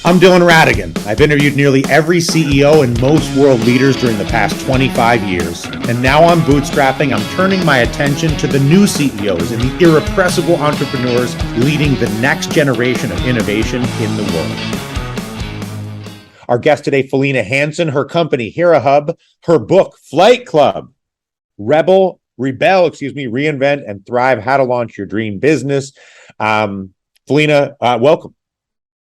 I'm Dylan Ratigan. I've interviewed nearly every CEO and most world leaders during the past 25 years. And now I'm bootstrapping. I'm turning my attention to the new CEOs and the irrepressible entrepreneurs leading the next generation of innovation in the world. Our guest today, Felena Hanson, her company, HeraHub, her book, Flight Club, Rebel, Reinvent, and Thrive, How to Launch Your Dream Business. Felena, welcome.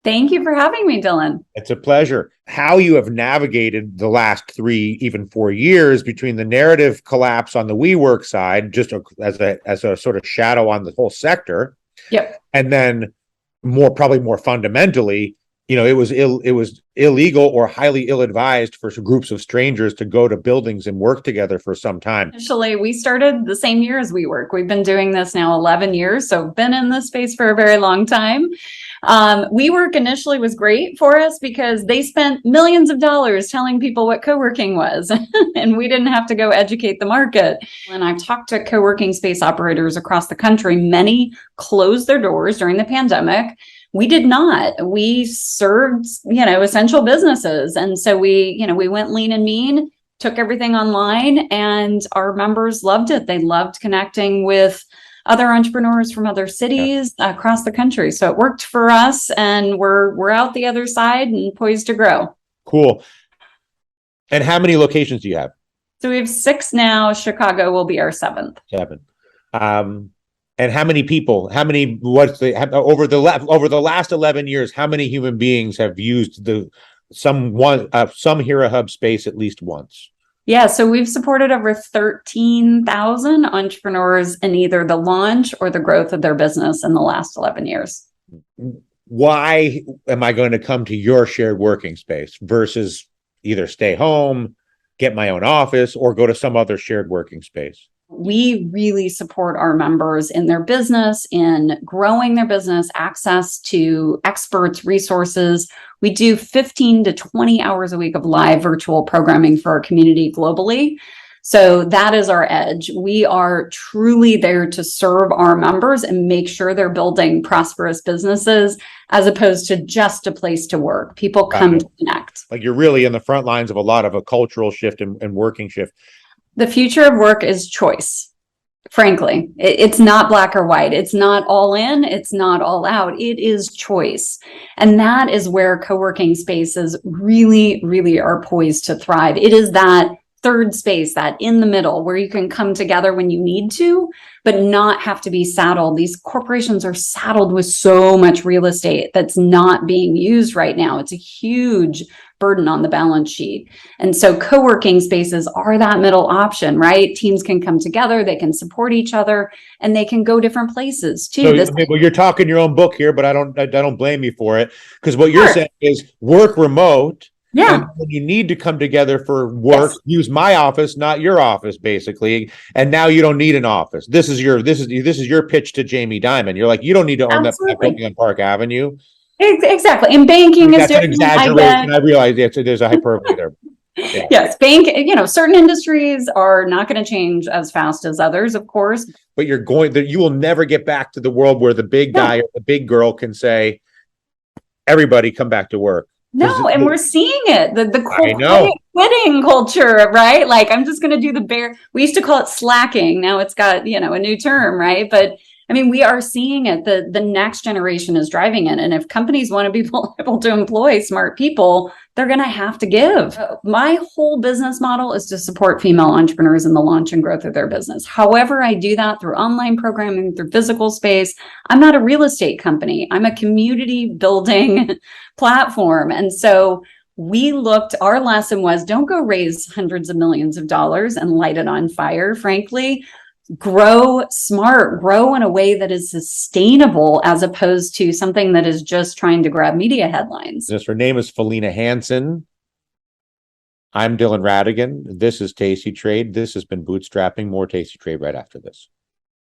Thank you for having me, Dylan. It's a pleasure. How you have navigated the last 3, even 4 years between the narrative collapse on the WeWork side, just as a sort of shadow on the whole sector. Yep. And then probably more fundamentally, it was illegal or highly ill-advised for groups of strangers to go to buildings and work together for some time. Initially, we started the same year as WeWork. We've been doing this now 11 years, so been in this space for a very long time. WeWork initially was great for us because they spent millions of dollars telling people what co-working was, and we didn't have to go educate the market. And I've talked to co-working space operators across the country. Many closed their doors during the pandemic. We did not. We served, essential businesses. And so we went lean and mean, took everything online, and our members loved it. They loved connecting with other entrepreneurs from other cities across the country. So it worked for us, and we're out the other side and poised to grow. Cool. And how many locations do you have? So we have 6 now. Chicago will be our 7th. 7. And how many people? Over the last 11 years? How many human beings have used some HeraHub space at least once? Yeah, so we've supported over 13,000 entrepreneurs in either the launch or the growth of their business in the last 11 years. Why am I going to come to your shared working space versus either stay home, get my own office, or go to some other shared working space? We really support our members in their business, in growing their business, access to experts, resources. We do 15 to 20 hours a week of live virtual programming for our community globally. So that is our edge. We are truly there to serve our members and make sure they're building prosperous businesses as opposed to just a place to work. People come to connect. Like you're really in the front lines of a lot of a cultural shift and working shift. The future of work is choice. Frankly, it's not black or white. It's not all in. It's not all out. It is choice. And that is where co-working spaces really, really are poised to thrive. It is that third space, that in the middle where you can come together when you need to, but not have to be saddled. These corporations are saddled with so much real estate that's not being used right now. It's a huge burden on the balance sheet. And so co-working spaces are that middle option, right? Teams can come together, they can support each other, and they can go different places too. Well, you're talking your own book here, but I don't blame you for it, because what you're saying is work remote. Yeah. And when you need to come together for work, use my office, not your office, basically. And now you don't need an office. This is your pitch to Jamie Dimon. You're like, you don't need to own that building on Park Avenue. Exactly. And banking is different. That's an exaggeration. I realize there's a hyperbole there. Yeah. Yes, certain industries are not going to change as fast as others, of course. But you will never get back to the world where the big guy or the big girl can say, everybody come back to work. No, and we're seeing it. The quitting culture, right? Like, I'm just going to do we used to call it slacking. Now it's got, a new term, right? But I mean, we are seeing it. The next generation is driving it. And if companies want to be able to employ smart people, they're going to have to give. My whole business model is to support female entrepreneurs in the launch and growth of their business. However, I do that through online programming, through physical space. I'm not a real estate company. I'm a community building platform. And so our lesson was, don't go raise hundreds of millions of dollars and light it on fire, frankly. Grow smart, grow in a way that is sustainable as opposed to something that is just trying to grab media headlines. Yes, her name is Felena Hanson. I'm Dylan Ratigan. This is Tasty Trade. This has been Bootstrapping. More Tasty Trade right after this.